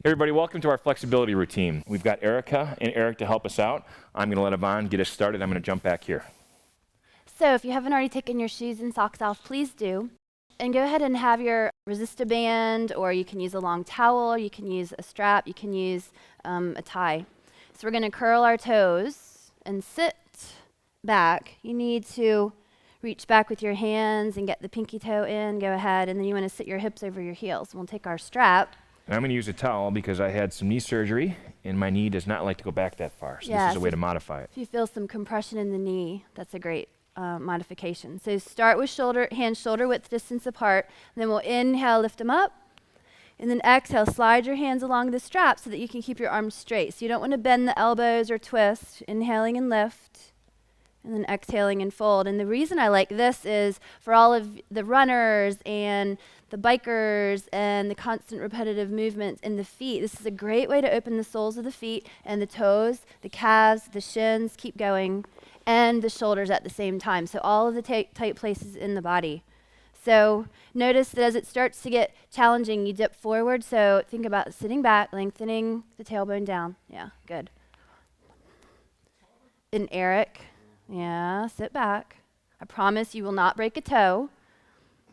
Everybody, welcome to our flexibility routine. We've got Erica and Eric to help us out. I'm going to let Yvonne get us started. I'm going to jump back here. So if you haven't already taken your shoes and socks off, please do. And go ahead and have your resist-a-band, or you can use a long towel, or you can use a strap, you can use a tie. So we're going to curl our toes and sit back. You need to reach back with your hands and get the pinky toe in. Go ahead, and then you want to sit your hips over your heels. We'll take our strap. And I'm going to use a towel because I had some knee surgery, and my knee does not like to go back that far. So this is a way to modify it. If you feel some compression in the knee, that's a great modification. So start with hands shoulder width distance apart, and then we'll inhale, lift them up, and then exhale, slide your hands along the strap so that you can keep your arms straight. So you don't want to bend the elbows or twist. Inhaling and lift, and then exhaling and fold. And the reason I like this is for all of the runners and the bikers and the constant repetitive movements in the feet. This is a great way to open the soles of the feet and the toes, the calves, the shins, keep going, and the shoulders at the same time. So all of the tight places in the body. So notice that as it starts to get challenging, you dip forward. So think about sitting back, lengthening the tailbone down. Yeah, good. And Eric, yeah, sit back. I promise you will not break a toe.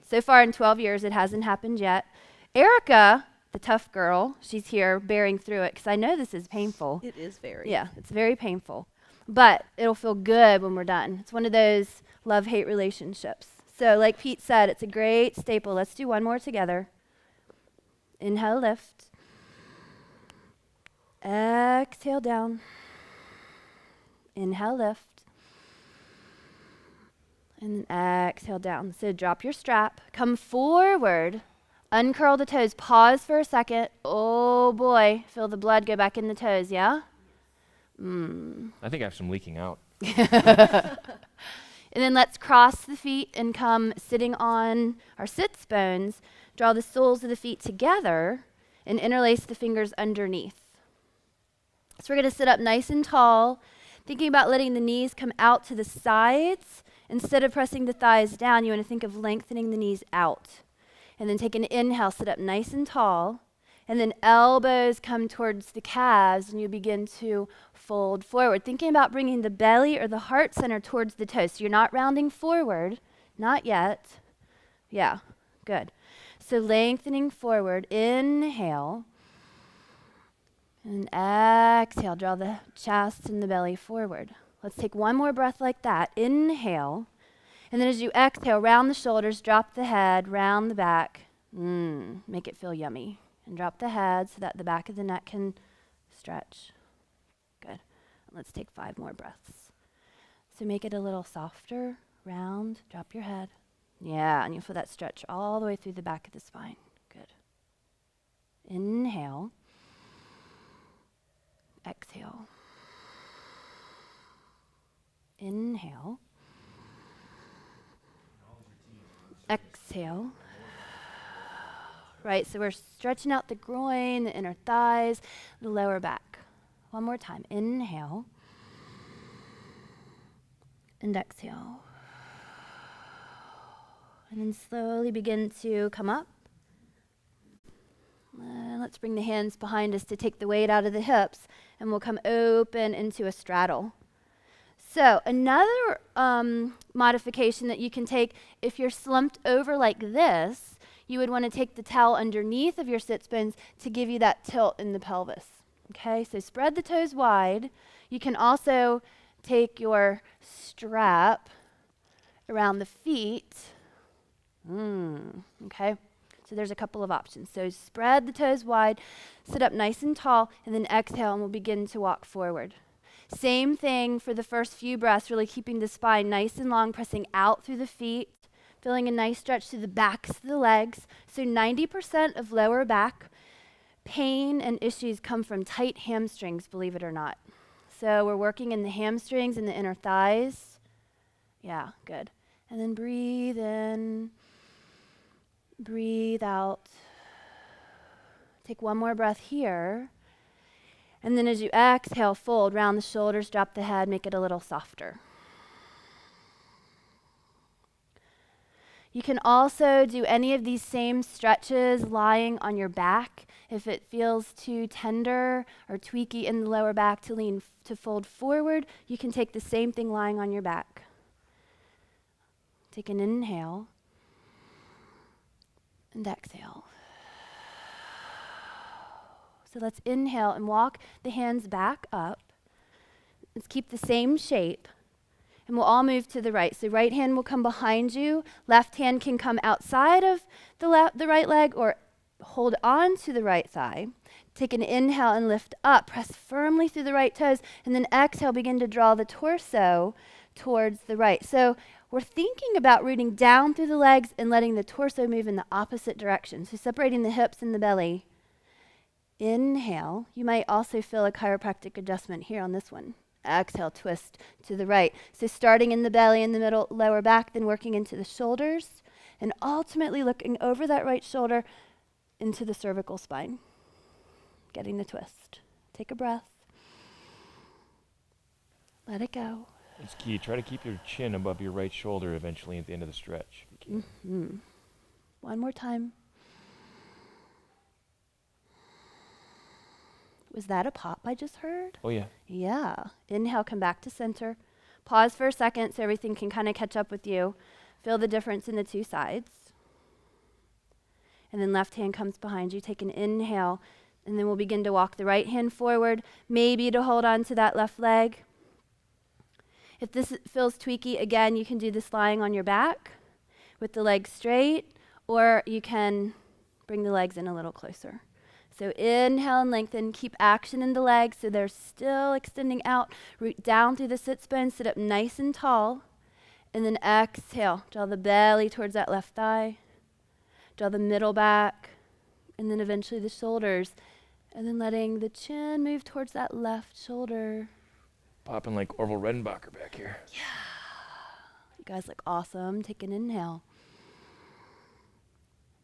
So far in 12 years, it hasn't happened yet. Erica, the tough girl, she's here bearing through it because I know this is painful. It is very. Yeah, it's very painful. But it'll feel good when we're done. It's one of those love-hate relationships. So like Pete said, it's a great staple. Let's do one more together. Inhale, lift. Exhale, down. Inhale, lift. And exhale down. So drop your strap, come forward, uncurl the toes, pause for a second. Oh boy, feel the blood go back in the toes, yeah? I think I have some leaking out. And then let's cross the feet and come sitting on our sits bones. Draw the soles of the feet together and interlace the fingers underneath. So we're going to sit up nice and tall, thinking about letting the knees come out to the sides. Instead of pressing the thighs down, you want to think of lengthening the knees out. And then take an inhale, sit up nice and tall. And then elbows come towards the calves, and you begin to fold forward. Thinking about bringing the belly or the heart center towards the toes. So you're not rounding forward, not yet. Yeah, good. So lengthening forward, inhale. And exhale, draw the chest and the belly forward. Let's take one more breath like that. Inhale. And then as you exhale, round the shoulders, drop the head, round the back. Make it feel yummy. And drop the head so that the back of the neck can stretch. Good. Let's take 5 more breaths. So make it a little softer, round, drop your head. Yeah, and you'll feel that stretch all the way through the back of the spine. Good. Inhale. Exhale. Inhale. Exhale. Right, so we're stretching out the groin, the inner thighs, the lower back. One more time. Inhale. And exhale. And then slowly begin to come up. Let's bring the hands behind us to take the weight out of the hips, and we'll come open into a straddle. So another modification that you can take, if you're slumped over like this, you would want to take the towel underneath of your sits bones to give you that tilt in the pelvis. Okay, so spread the toes wide. You can also take your strap around the feet. Okay, so there's a couple of options. So spread the toes wide, sit up nice and tall, and then exhale, and we'll begin to walk forward. Same thing for the first few breaths, really keeping the spine nice and long, pressing out through the feet, feeling a nice stretch through the backs of the legs. So 90% of lower back pain and issues come from tight hamstrings, believe it or not. So we're working in the hamstrings and the inner thighs. Yeah, good. And then breathe in, breathe out. Take one more breath here. And then as you exhale, fold, round the shoulders, drop the head, make it a little softer. You can also do any of these same stretches lying on your back. If it feels too tender or tweaky in the lower back to to fold forward, you can take the same thing lying on your back. Take an inhale and exhale. So let's inhale and walk the hands back up. Let's keep the same shape. And we'll all move to the right. So right hand will come behind you. Left hand can come outside of the right leg or hold on to the right thigh. Take an inhale and lift up. Press firmly through the right toes. And then exhale, begin to draw the torso towards the right. So we're thinking about rooting down through the legs and letting the torso move in the opposite direction. So separating the hips and the belly. Inhale. You might also feel a chiropractic adjustment here on this one. Exhale, twist to the right. So starting in the belly, in the middle, lower back, then working into the shoulders, and ultimately looking over that right shoulder into the cervical spine. Getting the twist. Take a breath. Let it go. It's key. Try to keep your chin above your right shoulder eventually at the end of the stretch. Mm-hmm. One more time. Was that a pop I just heard? Oh, yeah. Yeah. Inhale, come back to center. Pause for a second so everything can kind of catch up with you. Feel the difference in the two sides. And then left hand comes behind you. Take an inhale, and then we'll begin to walk the right hand forward, maybe to hold on to that left leg. If this feels tweaky, again, you can do this lying on your back with the legs straight, or you can bring the legs in a little closer. So inhale and lengthen. Keep action in the legs so they're still extending out. Root down through the sits bones. Sit up nice and tall. And then exhale. Draw the belly towards that left thigh. Draw the middle back. And then eventually the shoulders. And then letting the chin move towards that left shoulder. Popping like Orville Redenbacher back here. You guys look awesome. Take an inhale.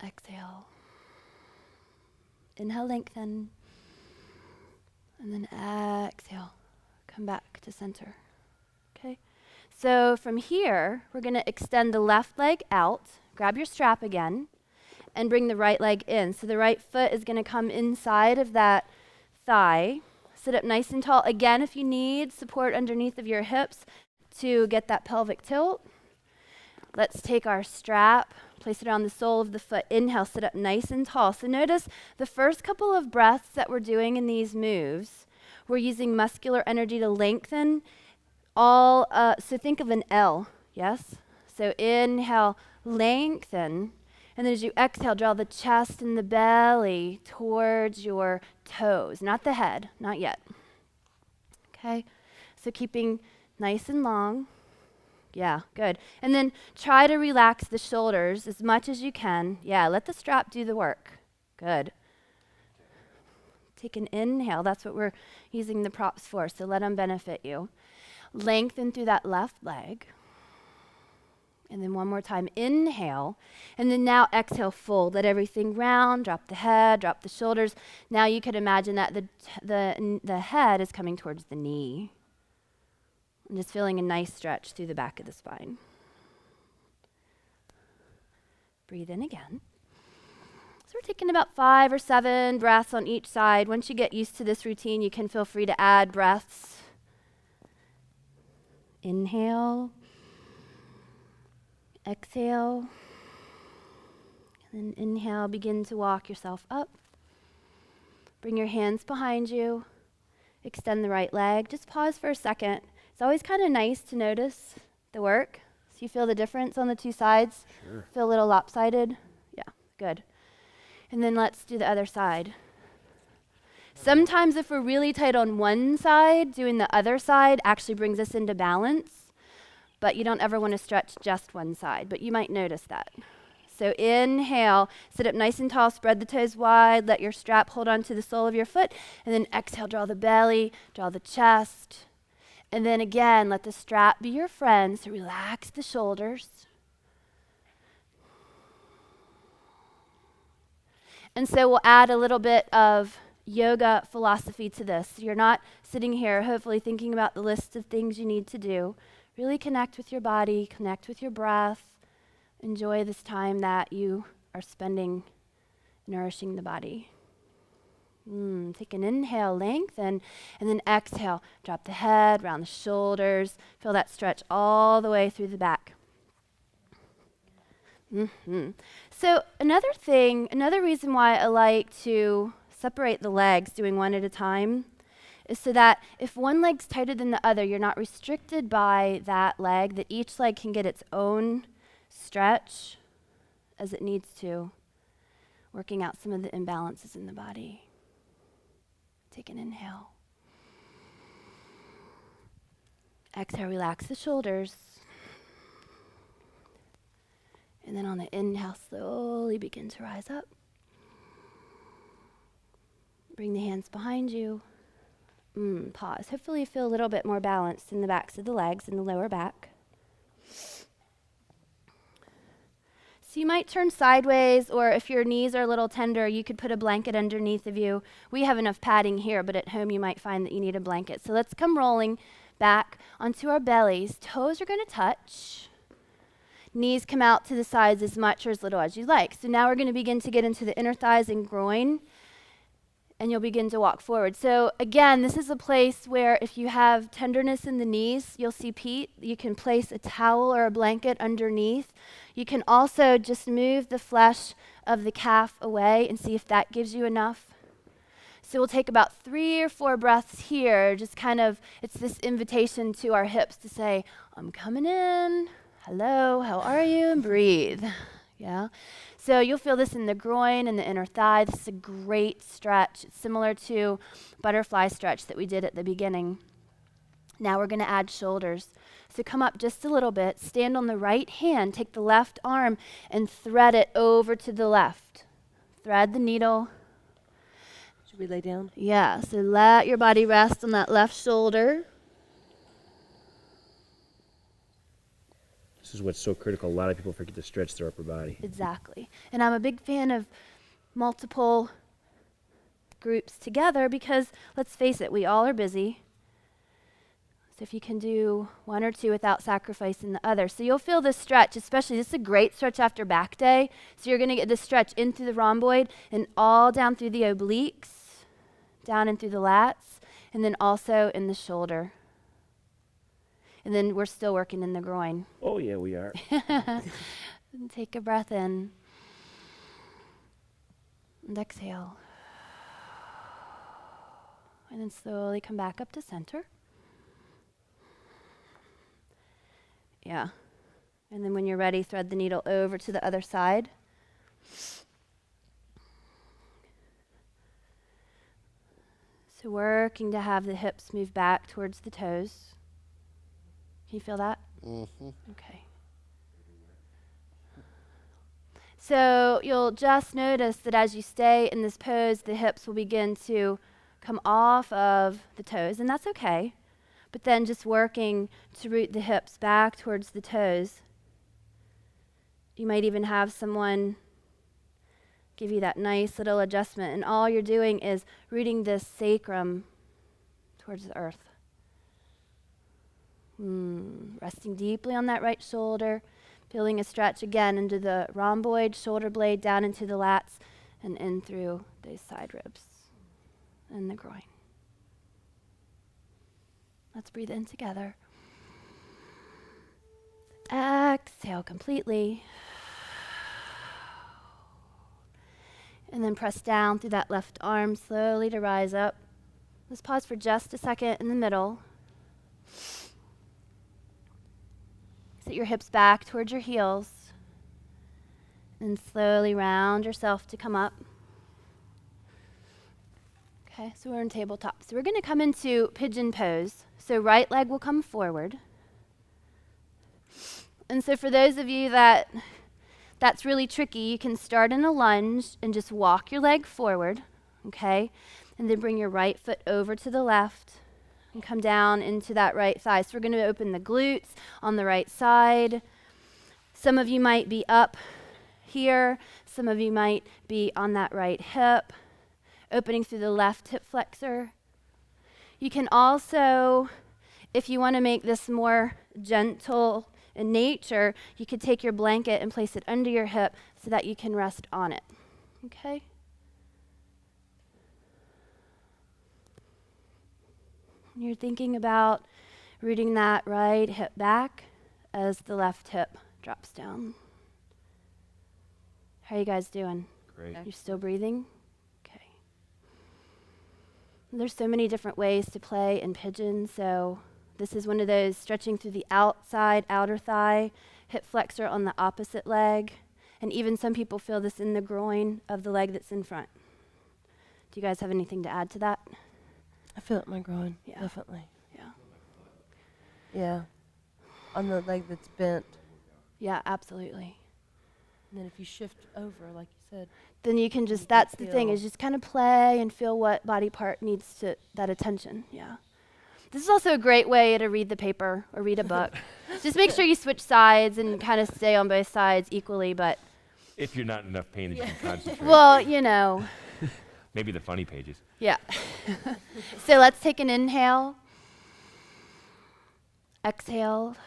Exhale. Inhale, lengthen. And then exhale. Come back to center. Okay? So from here, we're going to extend the left leg out. Grab your strap again. And bring the right leg in. So the right foot is going to come inside of that thigh. Sit up nice and tall. Again, if you need support underneath of your hips to get that pelvic tilt. Let's take our strap. Place it on the sole of the foot. Inhale, sit up nice and tall. So notice the first couple of breaths that we're doing in these moves, we're using muscular energy to lengthen so think of an L, yes? So inhale, lengthen. And then as you exhale, draw the chest and the belly towards your toes, not the head, not yet. Okay? So keeping nice and long. Yeah, good. And then try to relax the shoulders as much as you can. Yeah, let the strap do the work. Good. Take an inhale. That's what we're using the props for, so let them benefit you. Lengthen through that left leg. And then one more time, inhale. And then now exhale, fold. Let everything round, drop the head, drop the shoulders. Now you could imagine that the head is coming towards the knee. And just feeling a nice stretch through the back of the spine. Breathe in again. So we're taking about 5 or 7 breaths on each side. Once you get used to this routine, you can feel free to add breaths. Inhale. Exhale. And then inhale, begin to walk yourself up. Bring your hands behind you. Extend the right leg. Just pause for a second. It's always kind of nice to notice the work. So you feel the difference on the two sides? Sure. Feel a little lopsided? Yeah, good. And then let's do the other side. Sometimes if we're really tight on one side, doing the other side actually brings us into balance. But you don't ever want to stretch just one side, but you might notice that. So inhale, sit up nice and tall, spread the toes wide, let your strap hold on to the sole of your foot, and then exhale, draw the belly, draw the chest. And then again, let the strap be your friend, so relax the shoulders. And so we'll add a little bit of yoga philosophy to this. You're not sitting here hopefully thinking about the list of things you need to do. Really connect with your body, connect with your breath, Enjoy this time that you are spending nourishing the body. Take an inhale, lengthen, and then exhale. Drop the head, round the shoulders. Feel that stretch all the way through the back. So another reason why I like to separate the legs, doing one at a time, is so that if one leg's tighter than the other, you're not restricted by that leg, that each leg can get its own stretch as it needs to, working out some of the imbalances in the body. Take an inhale. Exhale, relax the shoulders. And then on the inhale, slowly begin to rise up. Bring the hands behind you. Pause. Hopefully you feel a little bit more balanced in the backs of the legs and the lower back. So you might turn sideways, or if your knees are a little tender, you could put a blanket underneath of you. We have enough padding here, but at home you might find that you need a blanket. So let's come rolling back onto our bellies. Toes are going to touch. Knees come out to the sides as much or as little as you like. So now we're going to begin to get into the inner thighs and groin, and you'll begin to walk forward. So again, this is a place where if you have tenderness in the knees, you'll see Pete, you can place a towel or a blanket underneath. You can also just move the flesh of the calf away and see if that gives you enough. So we'll take about 3 or 4 breaths here, just kind of, it's this invitation to our hips to say, I'm coming in, hello, how are you, and breathe. Yeah. So you'll feel this in the groin and the inner thigh. This is a great stretch. It's similar to butterfly stretch that we did at the beginning. Now we're going to add shoulders. So come up just a little bit, stand on the right hand, take the left arm and thread it over to the left. Thread the needle. Should we lay down? Yeah, so let your body rest on that left shoulder. This is what's so critical. A lot of people forget to stretch their upper body. Exactly. And I'm a big fan of multiple groups together because, let's face it, we all are busy. So if you can do 1 or 2 without sacrificing the other. So you'll feel this stretch, especially, this is a great stretch after back day. So you're going to get this stretch in through the rhomboid and all down through the obliques, down and through the lats, and then also in the shoulder. And then we're still working in the groin. Oh, yeah, we are. And take a breath in. And exhale. And then slowly come back up to center. Yeah. And then when you're ready, thread the needle over to the other side. So working to have the hips move back towards the toes. Can you feel that? Mm-hmm. Okay. So you'll just notice that as you stay in this pose, the hips will begin to come off of the toes, and that's okay. But then just working to root the hips back towards the toes. You might even have someone give you that nice little adjustment, and all you're doing is rooting this sacrum towards the earth. Resting deeply on that right shoulder, feeling a stretch again into the rhomboid, shoulder blade, down into the lats, and in through those side ribs and the groin. Let's breathe in together. Exhale completely. And then press down through that left arm slowly to rise up. Let's pause for just a second in the middle. Sit your hips back towards your heels. And slowly round yourself to come up. Okay, so we're in tabletop. So we're going to come into pigeon pose. So right leg will come forward. And so for those of you that's really tricky, you can start in a lunge and just walk your leg forward, okay? And then bring your right foot over to the left and come down into that right thigh. So we're going to open the glutes on the right side. Some of you might be up here. Some of you might be on that right hip, opening through the left hip flexor. You can also, if you want to make this more gentle In nature, you could take your blanket and place it under your hip so that you can rest on it. Okay? You're thinking about rooting that right hip back as the left hip drops down. How are you guys doing? Great. You're still breathing? Okay. There's so many different ways to play in pigeon, so this is one of those stretching through the outside, outer thigh, hip flexor on the opposite leg, and even some people feel this in the groin of the leg that's in front. Do you guys have anything to add to that? I feel it in my groin. Yeah. Definitely. Yeah. Yeah. On the leg that's bent. Yeah, absolutely. And then if you shift over, like you said. Then you can You just, can that's the thing, feel- is just kind of play and feel what body part needs to, that attention. Yeah. This is also a great way to read the paper or read a book. Just make sure you switch sides and kind of stay on both sides equally, but, If you're not in enough pain that you can concentrate. well, you know, Maybe the funny pages. yeah. So let's take an inhale. Exhale.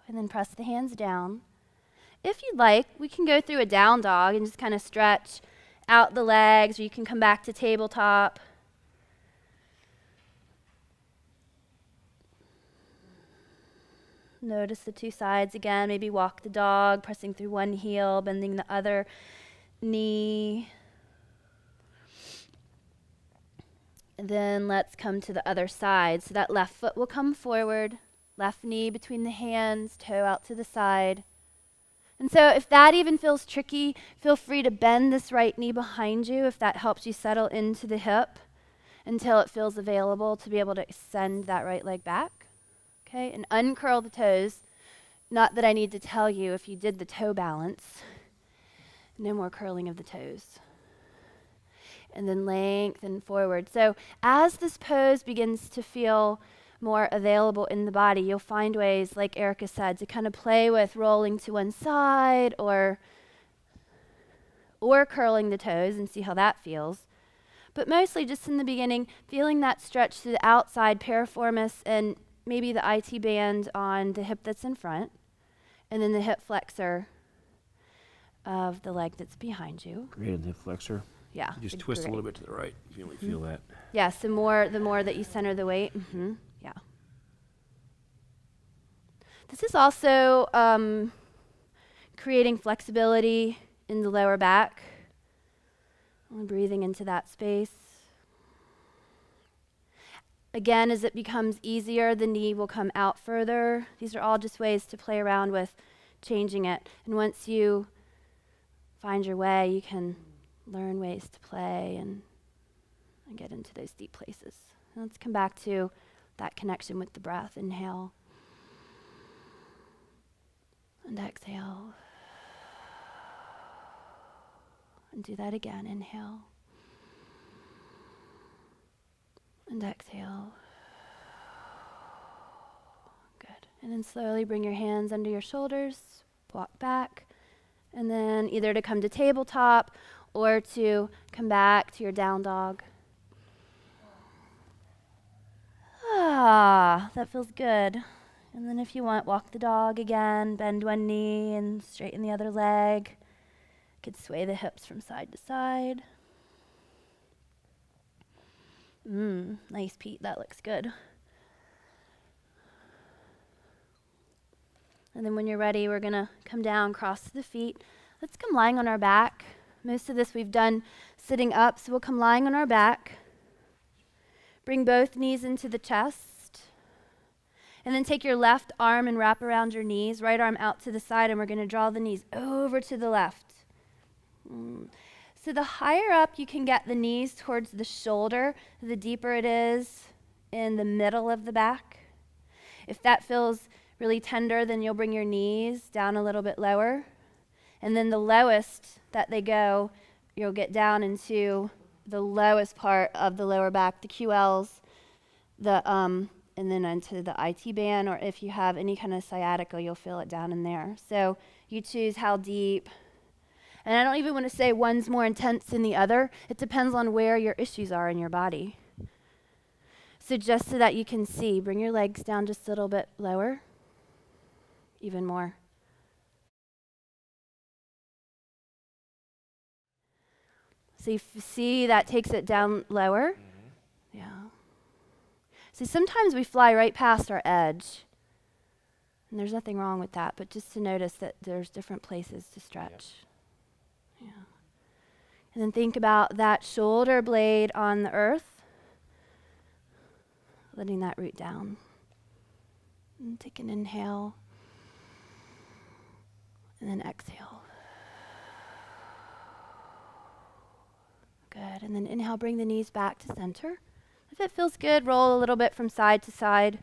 And then press the hands down. If you'd like, we can go through a down dog and just kind of stretch out the legs, or you can come back to tabletop. Notice the two sides again. Maybe walk the dog, pressing through one heel, bending the other knee. And then let's come to the other side. So that left foot will come forward, left knee between the hands, toe out to the side. And so if that even feels tricky, feel free to bend this right knee behind you if that helps you settle into the hip until it feels available to be able to extend that right leg back. Okay, and uncurl the toes. Not that I need to tell you if you did the toe balance. No more curling of the toes. And then lengthen forward. So as this pose begins to feel more available in the body, you'll find ways, like Erica said, to kind of play with rolling to one side or curling the toes and see how that feels. But mostly just in the beginning, feeling that stretch to the outside piriformis and maybe the IT band on the hip that's in front, and then the hip flexor of the leg that's behind you. Great in the hip flexor. Yeah. You just big twist a great. little bit to the right. You can really feel that. Yeah, so the more that you center the weight. Yeah. This is also creating flexibility in the lower back. Only breathing into that space. Again, as it becomes easier, the knee will come out further. These are all just ways to play around with changing it. And once you find your way, you can learn ways to play and get into those deep places. And let's come back to that connection with the breath. Inhale. And exhale. And do that again. Inhale. And exhale. Good. And then slowly bring your hands under your shoulders, walk back, and then either to come to tabletop or to come back to your down dog. Ah, that feels good. And then if you want, walk the dog again, bend one knee and straighten the other leg. Could sway the hips from side to side. Nice, Pete. That looks good. And then when you're ready, we're going to come down, cross the feet. Let's come lying on our back. Most of this we've done sitting up, so we'll come lying on our back. Bring both knees into the chest. And then take your left arm and wrap around your knees, right arm out to the side, and we're going to draw the knees over to the left. So the higher up you can get the knees towards the shoulder, the deeper it is in the middle of the back. If that feels really tender, then you'll bring your knees down a little bit lower. And then the lowest that they go, you'll get down into the lowest part of the lower back, the QLs, and then into the IT band, or if you have any kind of sciatica, you'll feel it down in there. So you choose how deep. And I don't even want to say one's more intense than the other. It depends on where your issues are in your body. So just so that you can see, bring your legs down just a little bit lower. Even more. So you see that takes it down lower? Yeah. See, sometimes we fly right past our edge. And there's nothing wrong with that, but just to notice that there's different places to stretch. Yeah. And then think about that shoulder blade on the earth. Letting that root down. And take an inhale. And then exhale. Good. And then inhale, bring the knees back to center. If it feels good, roll a little bit from side to side.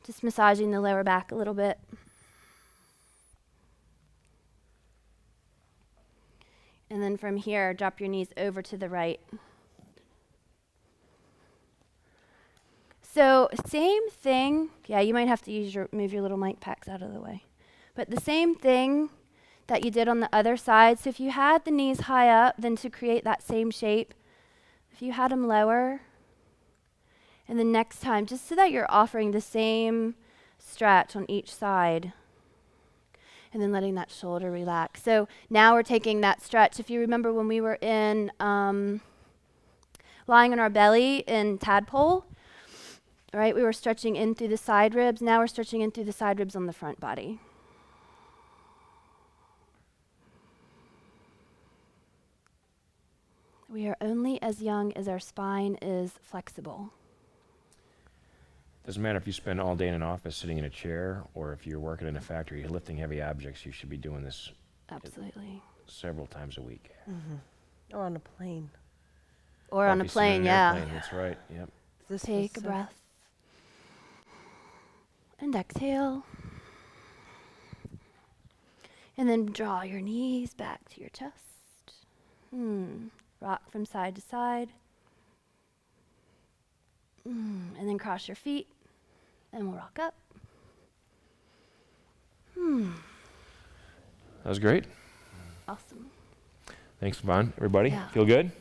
Just massaging the lower back a little bit. And then from here, drop your knees over to the right. So same thing. Yeah, you might have to move your little mic packs out of the way. But the same thing that you did on the other side. So if you had the knees high up, then to create that same shape, if you had them lower, and then next time, just so that you're offering the same stretch on each side, and then letting that shoulder relax. So now we're taking that stretch. If you remember when we were in lying on our belly in tadpole, right? We were stretching in through the side ribs. Now we're stretching in through the side ribs on the front body. We are only as young as our spine is flexible. Doesn't matter if you spend all day in an office sitting in a chair or if you're working in a factory lifting heavy objects, you should be doing this Absolutely. several times a week. Or on a plane. Or on a if you sit in plane, an yeah. airplane, that's right, yep. This Take a was, breath. And exhale. And then draw your knees back to your chest. Rock from side to side. And then cross your feet. And we'll rock up. That was great. Awesome. Thanks, Vaughn. Everybody, Yeah. feel good?